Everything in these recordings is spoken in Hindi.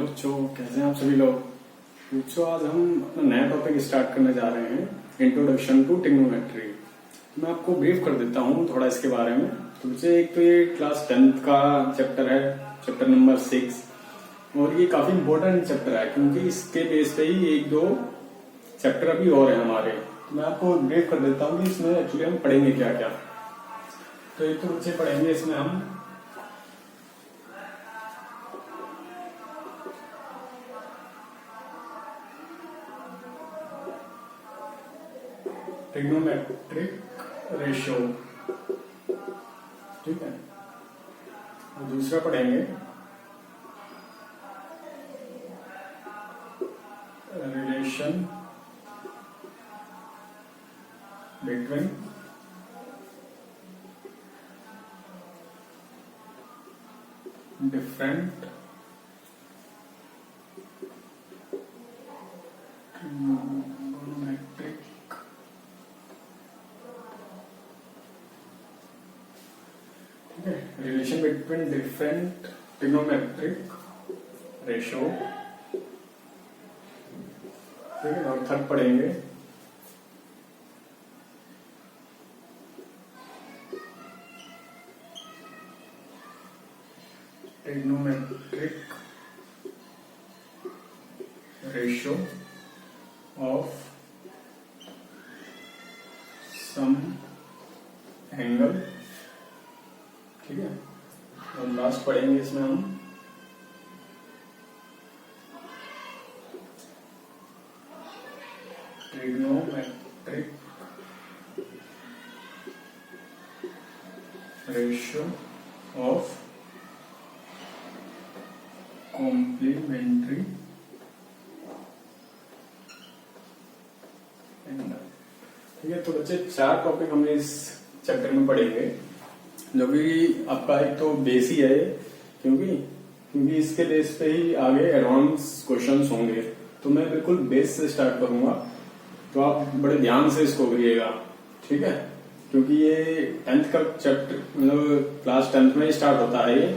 बच्चों, कैसे हैं आप सभी लोग। बच्चों, आज हम अपना नया टॉपिक स्टार्ट करने जा रहे हैं, इंट्रोडक्शन टू ट्रिग्नोमेट्री। मैं आपको ब्रीफ कर देता हूँ थोड़ा इसके बारे में। तो बच्चे, एक तो ये क्लास 10th का चैप्टर है, चैप्टर नंबर 6, और ये काफी इंपॉर्टेंट चैप्टर है क्योंकि इसके बेस पे ही एक दो चैप्टर अभी और है हमारे। तो मैं आपको ब्रीफ कर देता हूँ कि इसमें एक्चुअली हम पढ़ेंगे क्या क्या। तो एक तो बच्चे पढ़ेंगे इसमें हम ट्रिग्नोमेट्रिक रेशियो, ठीक है। और दूसरा पढ़ेंगे relation between different trigonometric relation between different trigonometric ratio, ठीक है। और थर्ड पढ़ेंगे trigonometric ratio of some angle, ठीक है। और लास्ट पढ़ेंगे इसमें हम trigonometric ratio of complementary angle, ठीक है। तो बच्चे, 4 टॉपिक हमने इस चैप्टर में पढ़ेंगे, जो कि आपका एक तो बेस ही है, क्योंकि इसके बेस पे ही आगे एडवांस क्वेश्चंस होंगे। तो मैं बिल्कुल बेस से स्टार्ट करूंगा, तो आप बड़े ध्यान से इसको करिएगा, ठीक है। क्योंकि ये 10th का चैप्टर, मतलब क्लास 10th में स्टार्ट होता है ये।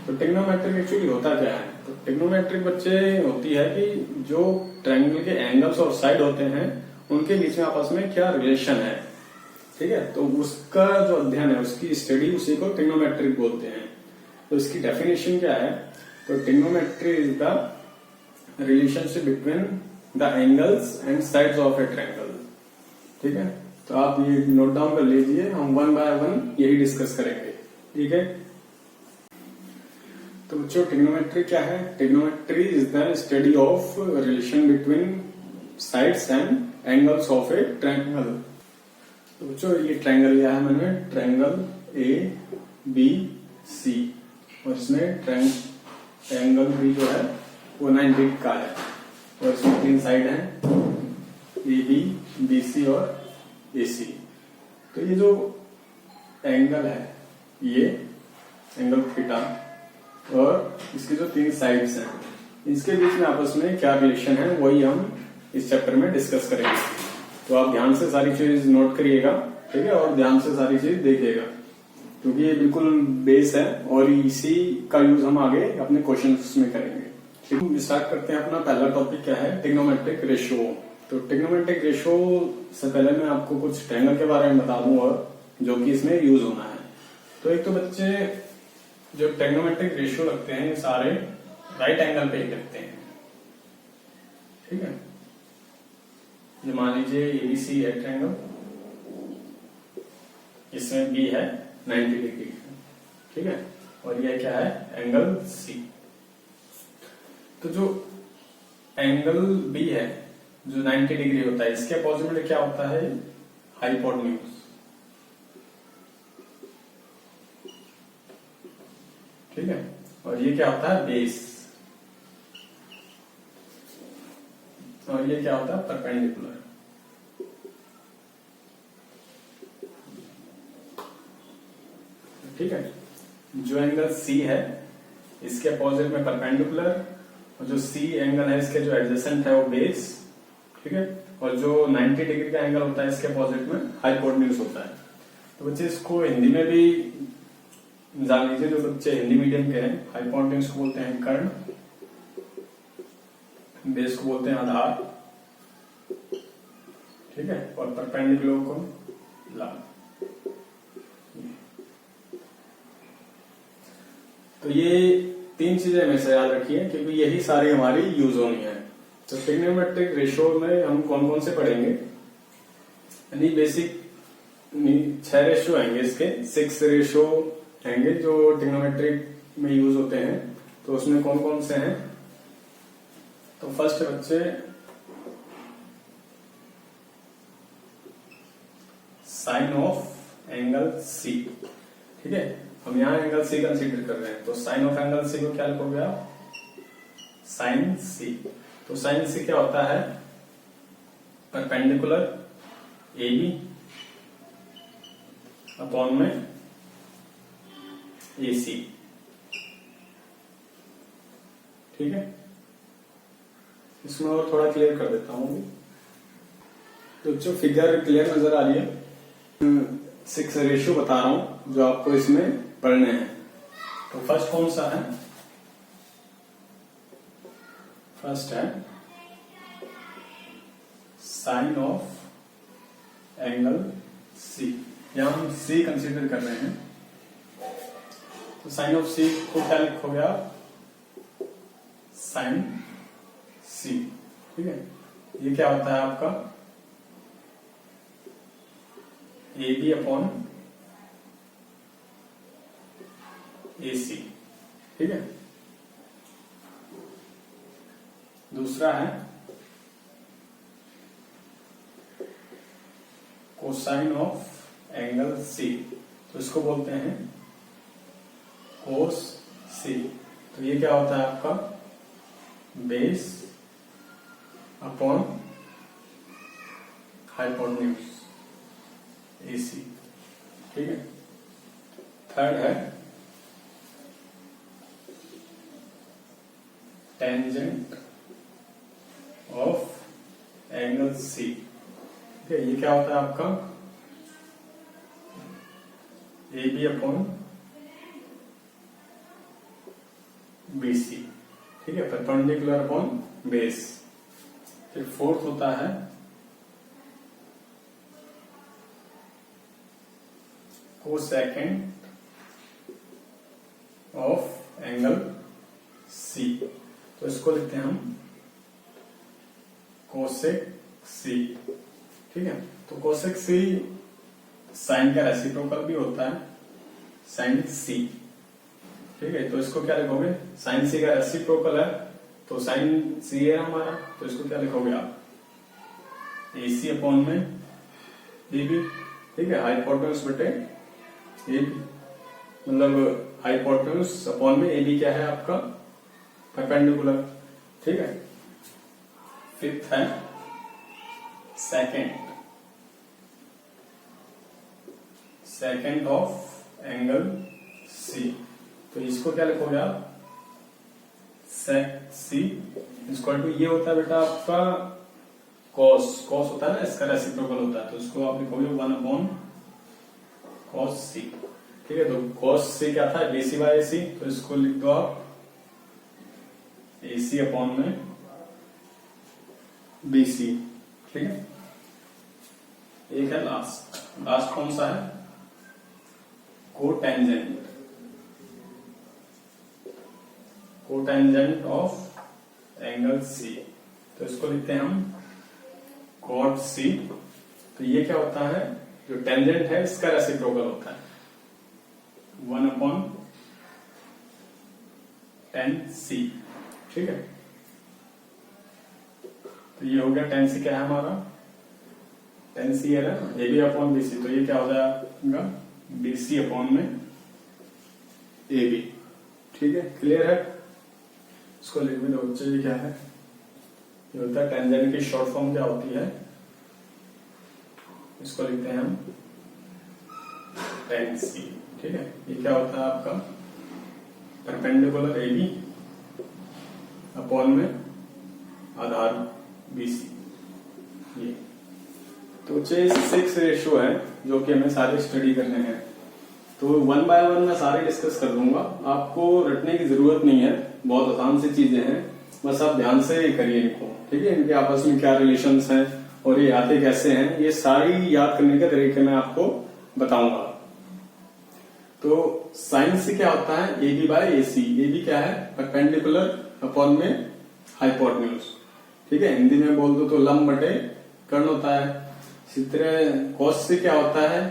तो ट्रिग्नोमेट्रिक एक्चुअली होता क्या है? तो ट्रिग्नोमेट्रिक बच्चे होती है कि जो ट्रायंगल के एंगल्स और साइड होते हैं उनके बीच में आपस में क्या रिलेशन है, ठीक है। तो उसका जो अध्ययन है, उसकी स्टडी, उसी को ट्रिग्नोमेट्रिक बोलते हैं। तो इसकी डेफिनेशन क्या है? तो trigonometry is the relationship between the angles and sides of A triangle, ठीक है। तो आप ये नोट डाउन कर लीजिए, हम 1 बाय 1 यही डिस्कस करेंगे, ठीक है। तो बच्चों, ट्रिग्नोमेट्री क्या है? Trigonometry is the study of relation between sides and angles of A triangle. तो बच्चों, ये ट्रायंगल लिया है मैंने, ट्रायंगल ABC, और इसमें ट्रायंगल भी जो है वो 90 का है, और इसमें 3 साइड हैं, AB, BC और AC। तो ये जो एंगल है, ये एंगल थीटा, और इसकी जो 3 साइड्स हैं, इसके बीच में आपस में क्या रिलेशन है, वही हम इस चैप्टर में डिस्कस करेंगे। तो आप ध्यान से सारी चीज नोट करिएगा, ठीक है, और ध्यान से सारी चीज देखिएगा, क्योंकि ये बिल्कुल बेस है और इसी का यूज हम आगे अपने क्वेश्चंस में करेंगे। ठीक है, स्टार्ट करते हैं। अपना पहला टॉपिक क्या है? Trigonometric ratio. तो ट्रिग्नोमेट्रिक रेशियो से पहले मैं आपको कुछ ट्रायंगल के बारे में बता दूं, और जो कि इसमें यूज होना है। तो एक तो बच्चे, जो ट्रिग्नोमेट्रिक रेशियो लगते हैं, सारे राइट एंगल पे ही लगते हैं, ठीक है। ये मान लीजिए ABC है ट्रायंगल, इसमें B है 90 डिग्री, ठीक है, और ये क्या है? Angle C। तो जो एंगल B है, जो 90 डिग्री होता है, इसके अपोजिट में क्या होता है? हाइपोटेन्यूज, ठीक है। और ये क्या होता है? बेस। और ये क्या होता है? परपेंडिकुलर, ठीक है। जो एंगल C है, इसके अपोजिट में परपेंडिकुलर, और जो C एंगल है, इसके जो एडजेसेंट है वो बेस, ठीक है। और जो 90 डिग्री का एंगल होता है, इसके अपोजिट में हाइपोटेन्यूज होता है। तो बच्चे, इसको हिंदी में भी जान लीजिए, जो बच्चे हिंदी मीडियम के हैं, हाइपोटेन्यूज को बोलते हैं कर्ण, बेस को बोलते हैं आधार, ठीक है, और परपेंडिकुलर को लंब। तो ये 3 चीजें हमेशा याद रखिए क्योंकि यही सारी हमारी यूज होनी है। तो ट्रिग्नोमेट्रिक रेशियो में हम कौन कौन से पढ़ेंगे, यानी बेसिक 6 रेशियो आएंगे इसके, 6 रेशियो आएंगे जो ट्रिग्नोमेट्रिक में यूज होते हैं। तो उसमें कौन कौन से हैं, तो फर्स्ट बच्चे साइन ऑफ एंगल सी, ठीक है, हम यहां एंगल सी कंसीडर कर रहे हैं। तो साइन ऑफ एंगल सी को क्या लिखोगे आप, साइन सी। तो साइन सी क्या होता है, परपेंडिकुलर ए बी अपॉन में ए सी, ठीक है। इसमें और थोड़ा क्लियर कर देता हूं। तो जो फिगर क्लियर नजर आ रही है, 6 रेशियो बता रहा हूं जो आपको इसमें पढ़ने हैं। तो फर्स्ट कौन सा है, फर्स्ट है साइन ऑफ एंगल सी। यहां हम सी कंसीडर कर रहे हैं। तो साइन ऑफ सी को क्या लिखोगे आप, साइन सी, ठीक है। ये क्या होता है आपका ए बी अपॉन ए सी, ठीक है। दूसरा है कोसाइन ऑफ एंगल सी। तो इसको बोलते हैं कोस सी। तो ये क्या होता है आपका बेस अपॉन हाइपोटेन्यूज AC, ठीक है। थर्ड है टेंजेंट ऑफ एंगल C, ठीक है। ये क्या होता है आपका AB अपॉन BC, ठीक है, परपेंडिकुलर अपॉन बेस। फिर फोर्थ होता है कोसेकेंड ऑफ एंगल C। तो इसको लिखते हैं हम कोसेक C, ठीक है। तो कोसेक C साइन का रेसिप्रोकल भी होता है, साइन C, ठीक है। तो इसको क्या लिखोगे, साइन C का रेसिप्रोकल है तो साइन C है हमारा, तो इसको क्या लिखोगे आप AC अपॉन में AB, ठीक है। हाइपोटेन्यूज बटे AB, मतलब हाइपोटेन्यूज अपॉन में AB क्या है आपका परपेंडिकुलर, ठीक है। फिफ्थ है सेकेंड ऑफ एंगल C। तो इसको क्या लिखोगे आप सेक C इक्वल टू, ये होता है बेटा आपका कॉस, कॉस होता है ना, इसका रेसिप्रोकल होता है। तो इसको आप लिखोगे 1 अपॉन कॉस C, ठीक है। तो कॉस C क्या था BC बाय AC, तो इसको लिख दो आप AC अपॉन में BC, ठीक है। एक है लास्ट कौन सा है कोटेंजेंट ऑफ एंगल C। तो इसको लिखते हैं हम कॉट C। तो ये क्या होता है, जो टेंजेंट है इसका रेसिप्रोकल होता है 1 अपॉन tan C, ठीक है। तो ये हो गया tan C क्या है हमारा, tan C है ना AB अपॉन BC। तो ये क्या हो जाएगा BC अपॉन में AB, ठीक है। क्लियर है, इसको लिख भी दो बच्चे। ये क्या है, ये होता है टेंजेंट की शॉर्ट फॉर्म क्या होती है, इसको लिखते हैं हम tan C, ठीक है। ये क्या होता है आपका परपेंडिकुलर AB अपॉन में आधार BC। ये तो 6 रेशियो है जो कि हमें सारे स्टडी करने हैं। तो 1 बाय 1 मैं सारे डिस्कस कर दूंगा, आपको रटने की जरूरत नहीं है, बहुत आसान सी चीजें हैं। बस आप ध्यान से करिए इनको, ठीक है। इनके आपस में क्या रिलेशंस हैं और ये आते कैसे हैं, ये सारी याद करने के तरीके मैं आपको बताऊंगा। तो साइन से क्या होता है, A B by A C. A B क्या है, परपेंडिकुलर अपॉन में हाइपोटेन्यूज, ठीक है। हिंदी में बोल दो तो लंब बटे कर्ण होता है। इसी तरह कोस से क्या होता है,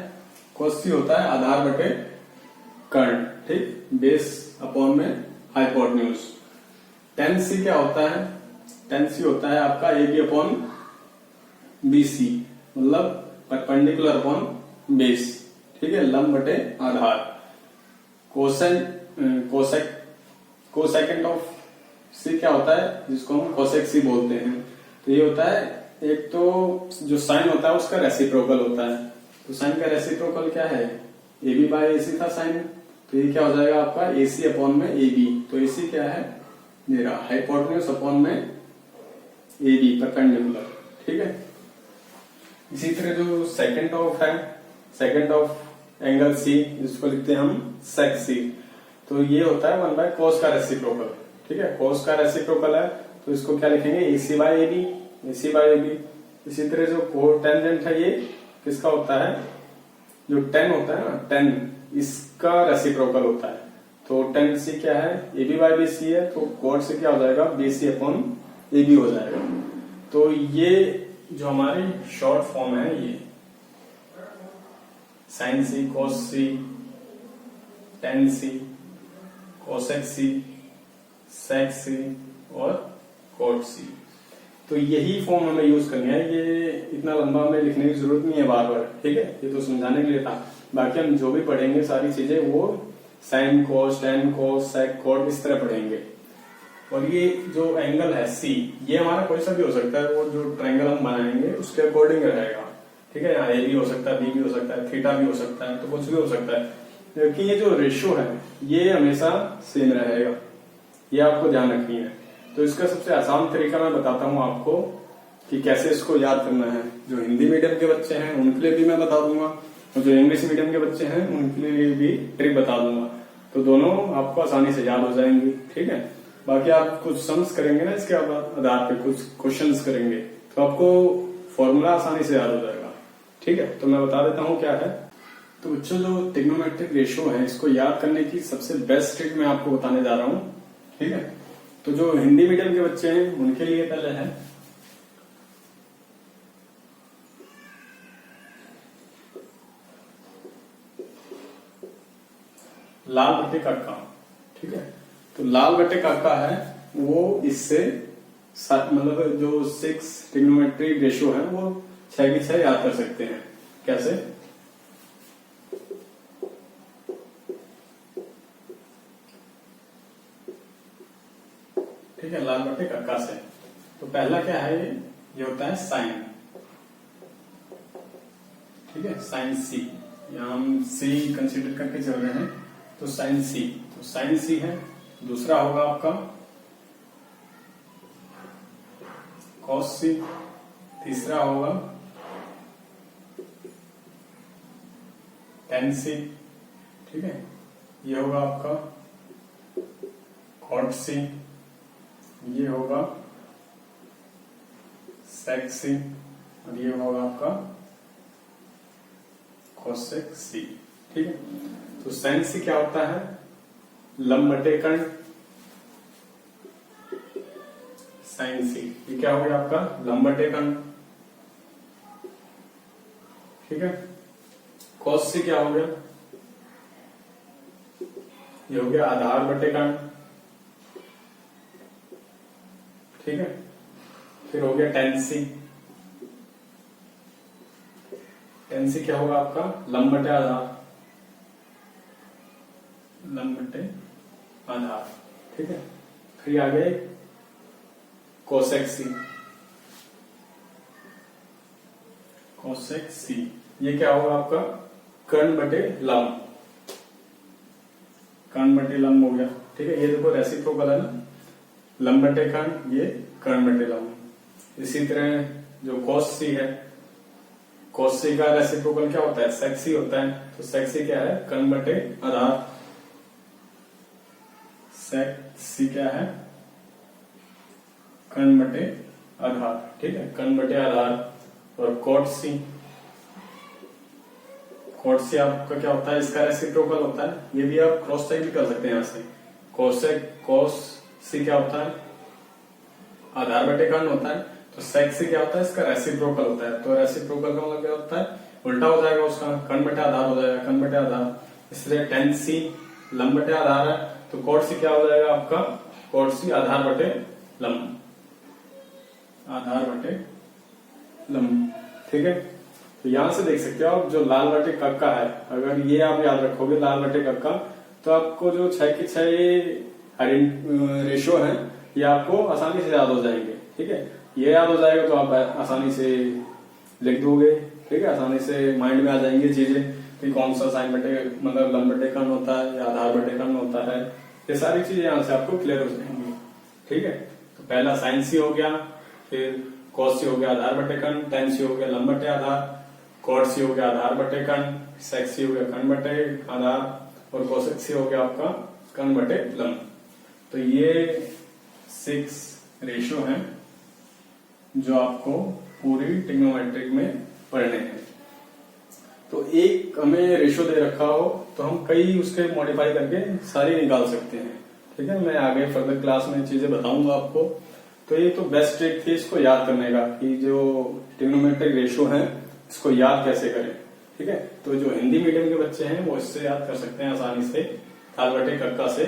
कोस सी होता है आधार बटे कर्ण, ठीक, बेस अपॉन में हाइपोटेन्यूज। टेन सी क्या होता है, टेन सी होता है आपका A B upon B C, मतलब परपेंडिकुलर अपॉन बेस, ठीक है, लंब बटे आधार। कोसेकेंड ऑफ सी क्या होता है, जिसको हम कोसेक सी बोलते हैं। तो ये होता है, एक तो जो साइन होता है उसका रेसिप्रोकल होता है। तो साइन का रेसिप्रोकल क्या है, ए बी बाय ए सी था साइन, तो ये क्या हो जाएगा आपका ए सी अपॉन में ए बी। तो ए सी क्या है मेरा हाइपोटेन्यूज अपॉन में ए बी परपेंडिकुलर, ठीक है। इसी तरह जो सेकंड ऑफ है, सेकंड ऑफ एंगल सी, जिसको लिखते हैं हम सेक सी, तो ये होता है 1 बाय कोस का रेसिप्रोकल, ठीक है। कोस का रेसिप्रोकल है तो इसको क्या लिखेंगे, A C by A B, A C by A B. इसी तरह जो कोटेंजेंट है ये किसका होता है, जो टेन होता है ना, टेन इसका रेसिप्रोकल होता है। तो टेन सी क्या है, A B by B C है, तो कोट से क्या हो जाएगा, B C upon A B हो जाएगा। तो ये जो हमारी शॉर्ट फॉर्म है, ये साइन सी, कोस सी, टेन सी, कोसेक सी, सेक सी और कोट सी। तो यही फॉर्म हमें यूज करनी है। ये इतना लंबा हमें लिखने की जरूरत नहीं है बार बार, ठीक है, ये तो समझाने के लिए था। बाकी हम जो भी पढ़ेंगे सारी चीजें वो साइन कोस, टेन कोस, सेक कोट इस तरह पढ़ेंगे। और ये जो एंगल है सी, ये हमारा कोई सा भी हो सकता है, वो जो ट्रायंगल हम बनाएंगे उसके अकॉर्डिंग रहेगा, ठीक है। यहाँ ए भी हो सकता है, बी भी हो सकता है, थीटा भी हो सकता है, तो कुछ भी हो सकता है, क्योंकि ये जो रेशियो है ये हमेशा सेम रहेगा, ये आपको ध्यान रखनी है। तो इसका सबसे आसान तरीका मैं बताता हूँ आपको कि कैसे इसको याद करना है। जो हिंदी मीडियम के बच्चे हैं उनके लिए भी मैं बता दूंगा, और जो इंग्लिश मीडियम के बच्चे हैं उनके लिए भी ट्रिक बता दूंगा, तो दोनों आपको आसानी से याद हो जाएंगी, ठीक है। बाकी आप कुछ सम्स करेंगे ना, इसके आधार पे कुछ क्वेश्चंस करेंगे तो आपको फॉर्मूला आसानी से याद हो जाएगा, ठीक है। तो मैं बता देता हूँ क्या है। तो बच्चों जो ट्रिग्नोमेट्रिक रेशियो है इसको याद करने की सबसे बेस्ट ट्रिक मैं आपको बताने जा रहा हूँ, ठीक है। तो जो हिंदी मीडियम के बच्चे हैं उनके लिए पहले है लाल बटे काका, ठीक है। तो लाल बटे काका है वो इससे मतलब जो 6 ट्रिग्नोमेट्रिक रेशियो है वो 6 की 6 याद कर सकते हैं। कैसे, ठीक है, लाल बटे काका से। तो पहला क्या है, ये होता है साइन, ठीक है, साइन सी, यहां हम सी कंसीडर करके चल रहे हैं, तो साइन सी, तो साइन सी है। दूसरा होगा आपका कॉस सी, तीसरा होगा टेन सी, ठीक है, ये होगा आपका कॉट सी, ये होगा सेक सी, और ये होगा आपका कोसेक सी, ठीक है। तो साइन सी क्या होता है, लंब बटे कर्ण, साइन सी ये क्या हो गया आपका लंब बटे कर्ण, ठीक है। कॉस सी क्या हो गया, ये हो गया आधार बटे कर्ण, ठीक है। फिर हो गया टेन सी, टेन सी क्या होगा आपका लंब बटे आधार, लंब बटे आधार, ठीक है। फिर आ गए कोसेक सी, कोसेक सी ये क्या होगा आपका कर्ण बटे लंब, कर्ण बटे लंब हो गया, ठीक है। ये देखो रेसिप्रोकल है ना, लंब बटे कर्ण, ये कर्ण बटे लंब। इसी तरह जो कोस सी है, कोस सी का रेसिप्रोकल क्या होता है, सेक सी होता है। तो सेक सी क्या है, कर्ण बटे आधार, सेक सी क्या है कर्ण बटे आधार, ठीक है, कर्ण बटे आधार। और कॉट सी, कॉट सी आपका क्या होता है, इसका रेसिप्रोकल होता है। ये भी आप क्रॉस चेक भी कर सकते हैं यहाँ से। कोसेक कॉस सी क्या होता है, आधार बटे कर्ण होता है। तो सेक सी क्या होता है, इसका रेसिप्रोकल होता है। तो रेसिप्रोकल का मतलब क्या होता है, उल्टा हो जाएगा उसका, कर्ण बटे आधार हो जाएगा, कर्ण बटे आधार। इसलिए टेन सी लंब बटे आधार है, तो कॉट सी क्या हो जाएगा आपका, कॉट सी आधार बटे लंब, आधार बटे लंब, ठीक है। तो यहां से देख सकते हो आप, जो लाल बटे कक्का है, अगर ये आप याद रखोगे लाल बटे कक्का, तो आपको जो 6 के 6 रेशो है ये आपको आसानी से याद हो जाएंगे, ठीक है। ये याद हो जाएगा तो आप आसानी से लिख दोगे, ठीक है, आसानी से माइंड में आ जाएंगी चीजें कि कौन सा साइन बटे मतलब लंब बटे कर्ण होता है या आधार बटे कर्ण होता है। ये सारी चीजें यहाँ से आपको क्लियर हो जाएंगी, ठीक है। तो पहला साइन सी हो गया, फिर कॉस सी हो गया आधार बटे कर्ण, टेन सी हो गया लंब बटे आधार, कॉट सी हो गया आधार बटे कर्ण, सेक सी हो गया कर्ण बटे आधार, और कोसेक सी हो गया आपका कर्ण बटे लंब। तो ये 6 रेशो हैं जो आपको पूरी ट्रिग्नोमेट्रिक में पढ़ने हैं। तो एक हमें रेशो दे रखा हो तो हम कई उसके मॉडिफाई करके सारी निकाल सकते हैं, ठीक है। मैं आगे फर्दर क्लास में चीजें बताऊंगा आपको। तो ये तो बेस्ट ट्रिक थी इसको याद करने का कि जो ट्रिग्नोमेट्रिक रेशो है इसको याद कैसे करें, ठीक है। तो जो हिंदी मीडियम के बच्चे हैं वो इससे याद कर सकते हैं आसानी से, ताल बटे कक्का से,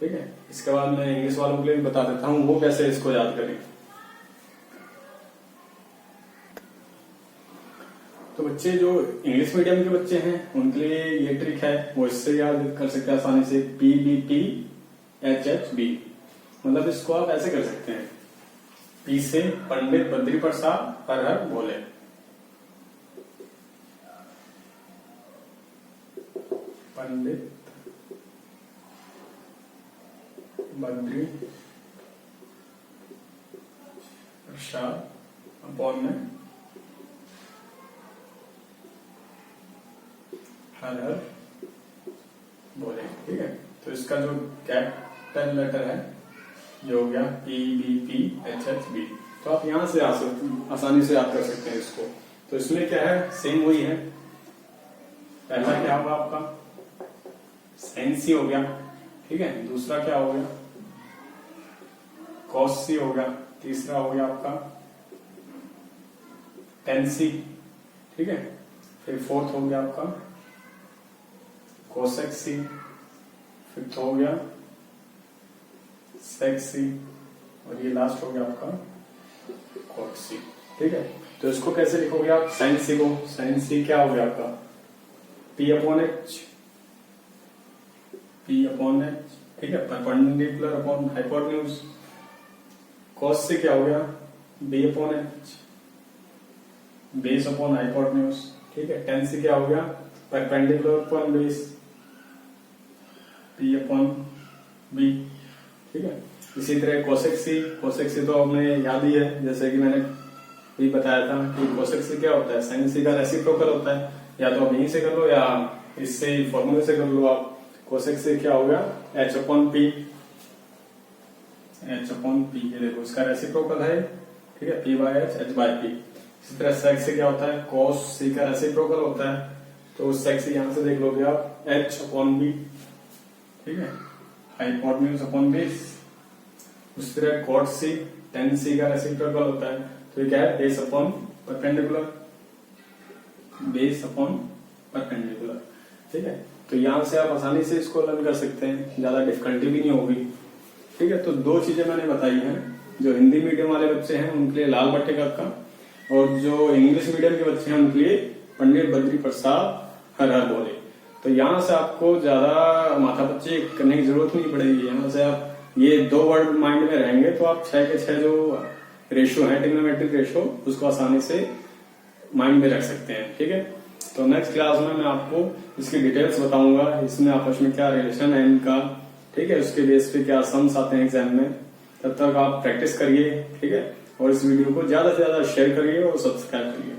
ठीक है। इसके बाद मैं इंग्लिश वालों के लिए भी बता देता हूँ वो कैसे इसको याद करें। तो बच्चे जो इंग्लिश मीडियम के बच्चे हैं उनके लिए ये ट्रिक है, वो इससे याद कर सकते हैं आसानी से, PBT HHB। मतलब इसको आप ऐसे कर सकते हैं, पी से पंडित बद्री प्रसाद हर हर बोले, पंडित बद्री प्रसाद अपॉन में हर हर बोले, ठीक है। तो इसका जो कैपिटल लेटर है जो हो गया PBPHHB, तो आप यहां से आसानी से याद कर सकते हैं इसको। तो इसमें क्या है, सेम वही है। पहला क्या होगा आपका साइन सी हो गया, ठीक है। दूसरा क्या हो गया कॉस सी हो गया, तीसरा हो गया आपका टेन सी, ठीक है। फिर फोर्थ हो गया आपका कोसेक सी, फिफ्थ हो गया सेक सी, और ये लास्ट हो गया आपका कॉट सी, ठीक है। तो इसको कैसे लिखोगे आप, साइन सी को, साइन सी क्या हो गया आपका P/H, P/H, ठीक है, परपेंडिकुलर अपॉन हाइपोटेन्यूज। कॉस से क्या हो गया B/H, बेस अपॉन हाइपोटेन्यूज, ठीक है। टेन से क्या हो गया परपेंडिकुलर अपॉन बेस, P/B, ठीक है। इसी तरह कोसेक सी तो हमने याद ही है, जैसे कि मैंने भी बताया था कि कोसेक सी क्या होता है, साइन सी का रेसिप्रोकल होता है। या तो आप यहीं से कर लो या इससे फॉर्मूले से कर लो आप। कोसेक सी क्या हो गया H/P, ये देखो इसका रेसिप्रोकल है, ठीक है, P/H H/P। इसी तरह सेक से क्या होता है, कॉस सी का रेसिप्रोकल होता है, तो सेक से यहां से देख लोगे आप H/B, ठीक है, हाइपोटेन्यूज अपॉन बेस। उसी तरह कॉट सी टेन सी का रेसिप्रोकल होता है, तो ये क्या है base upon perpendicular, base upon perpendicular, ठीक है। तो यहां से आप आसानी से इसको लर्न कर सकते हैं, ज्यादा डिफिकल्टी भी नहीं होगी, ठीक है। तो दो चीजें मैंने बताई हैं, जो हिंदी मीडियम वाले बच्चे हैं उनके लिए लाल बटे कक्का, और जो इंग्लिश मीडियम के बच्चे हैं उनके लिए पंडित बद्री प्रसाद हर हर बोले। तो यहाँ से आपको ज्यादा माथापच्ची करने की जरूरत नहीं पड़ेगी। यहाँ से आप ये 2 वर्ड माइंड में रहेंगे तो आप 6 के 6 जो रेशो है ट्रिग्नोमेट्रिक रेशो उसको आसानी से माइंड में रख सकते हैं, ठीक है। तो नेक्स्ट क्लास में मैं आपको इसकी डिटेल्स बताऊंगा, इसमें आपस में क्या रिलेशन है इनका, ठीक है, उसके बेस पे क्या सम्स आते हैं एग्जाम में। तब तक आप प्रैक्टिस करिए, ठीक है, और इस वीडियो को ज्यादा से ज्यादा शेयर करिए और सब्सक्राइब करिए।